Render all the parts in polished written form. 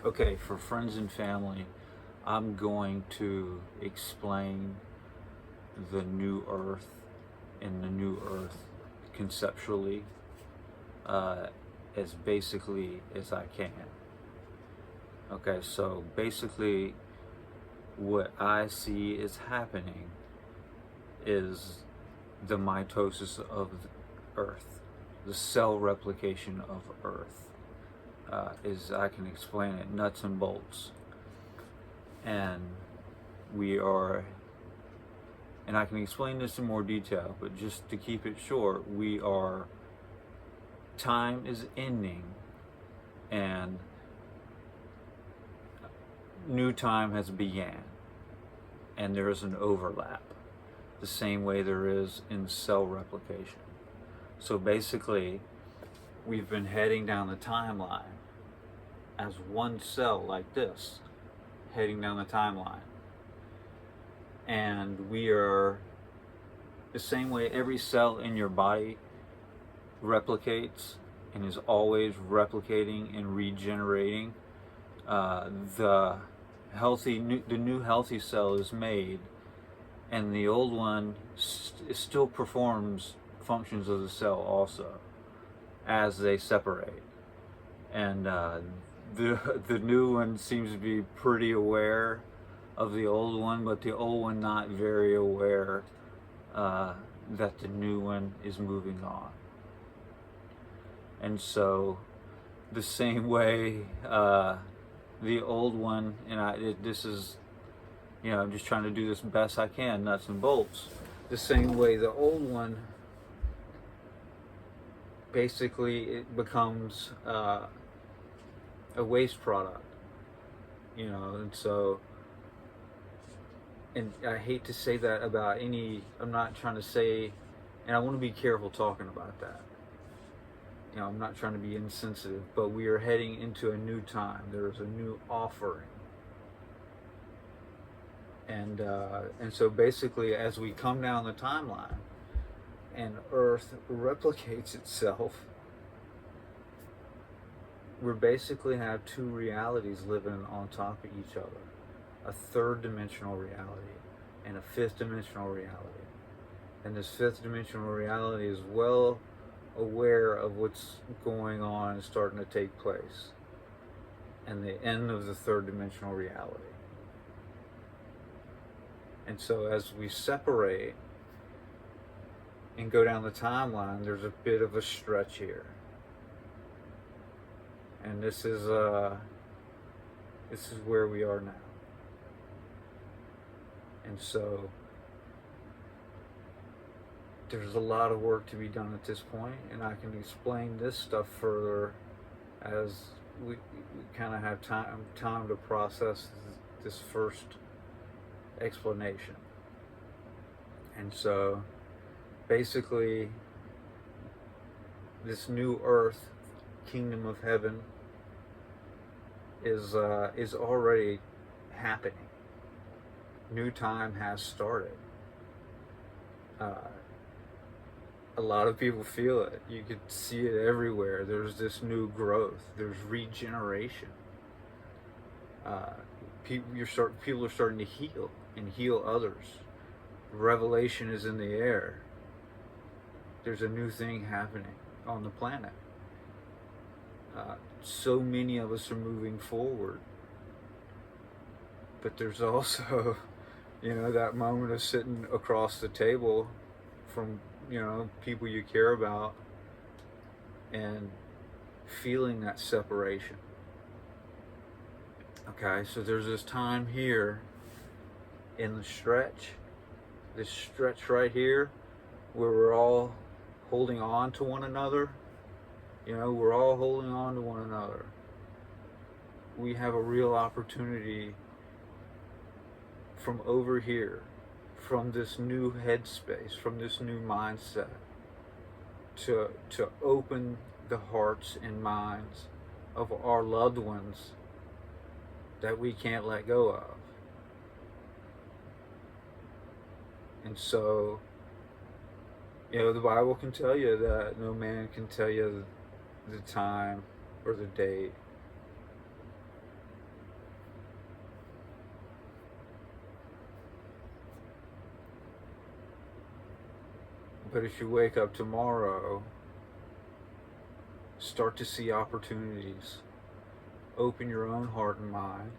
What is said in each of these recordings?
Okay, for friends and family, I'm going to explain the new earth and the new earth conceptually, uh, as basically as I can. Okay, so basically, what I see is happening is the mitosis of the earth, the cell replication of earth, is I can explain it nuts and bolts. And we are, and I can explain this in more detail, but just to keep it short, time is ending and new time has began, and there is an overlap, the same way there is in cell replication. So basically, we've been heading down the timeline as one cell like this, heading down the timeline. And we are the same way every cell in your body replicates and is always replicating and regenerating. The new healthy cell is made, and the old one still performs functions of the cell also as they separate. And the new one seems to be pretty aware of the old one, but the old one not very aware that the new one is moving on. And so, the same way the old one, and this is, I'm just trying to do this best I can, nuts and bolts. The same way the old one, basically, it becomes a waste product, and so. And I hate to say that about I'm not trying to say, and I want to be careful talking about that. I'm not trying to be insensitive, but we are heading into a new time. There is a new offering. And so basically, as we come down the timeline and Earth replicates itself, we basically have two realities living on top of each other. A third dimensional reality and a fifth dimensional reality. And this fifth dimensional reality is well aware of what's going on and starting to take place, and the end of the third dimensional reality. And so as we separate and go down the timeline, there's a bit of a stretch here. And this is where we are now. And so there's a lot of work to be done at this point, and I can explain this stuff further as we kind of have time to process this first explanation. And so basically, this new earth, kingdom of heaven, is already happening. New time has started. A lot of people feel it. You could see it everywhere. There's this new growth. There's regeneration. People are starting to heal and heal others. Revelation is in the air. There's a new thing happening on the planet. So many of us are moving forward. But there's also, that moment of sitting across the table from, people you care about and feeling that separation. Okay, so there's this time here in the stretch, this stretch right here, where we're all holding on to one another. We're all holding on to one another. We have a real opportunity from over here, from this new headspace, from this new mindset, to open the hearts and minds of our loved ones that we can't let go of. And so, the Bible can tell you that no man can tell you the time or the date. But if you wake up tomorrow, start to see opportunities. Open your own heart and mind.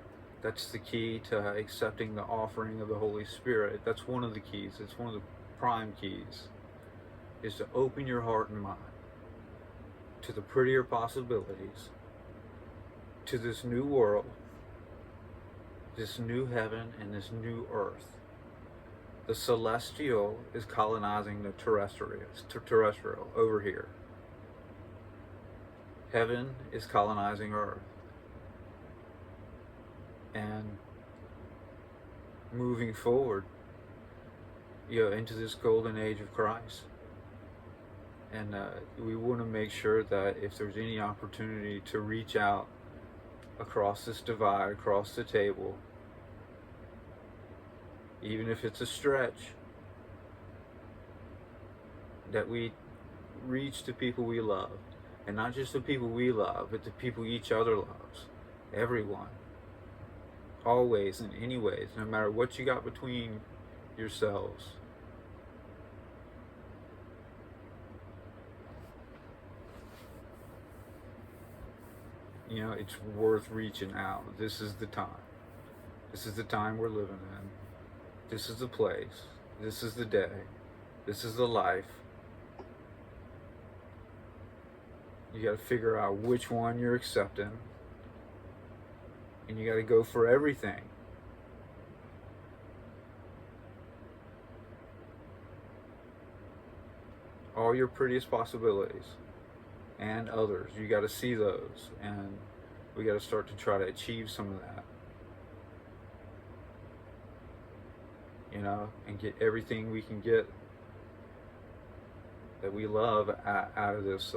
That's the key to accepting the offering of the Holy Spirit. That's one of the keys. It's one of the prime keys, is to open your heart and mind to the prettier possibilities, to this new world, this new heaven, and this new earth. The celestial is colonizing the terrestrial over here. Heaven is colonizing earth. And moving forward, into this golden age of Christ. And we want to make sure that if there's any opportunity to reach out across this divide, across the table, even if it's a stretch, that we reach the people we love. And not just the people we love, but the people each other loves. Everyone. Always, in any ways, no matter what you got between yourselves. It's worth reaching out. This is the time. This is the time we're living in. This is the place. This is the day. This is the life. You got to figure out which one you're accepting. And you got to go for everything. All your prettiest possibilities and others. You got to see those. And we got to start to try to achieve some of that. And get everything we can get that we love out of this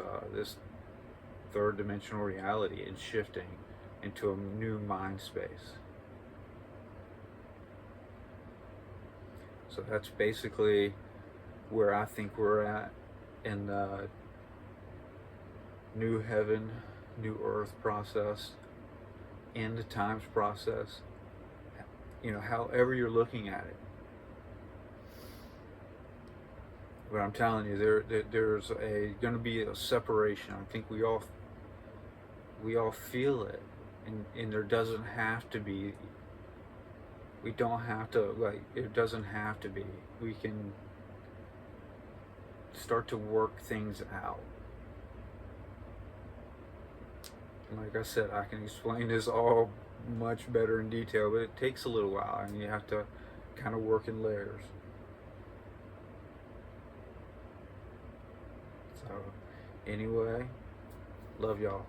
third dimensional reality, and shifting into a new mind space. So that's basically where I think we're at in the new heaven, new earth process, end times process. However you're looking at it. But I'm telling you, there's going to be a separation. I think we all feel it, and there doesn't have to be. We don't have to, it doesn't have to be. We can start to work things out. And like I said, I can explain this all much better in detail, but it takes a little while, and you have to kind of work in layers. So, anyway, love y'all.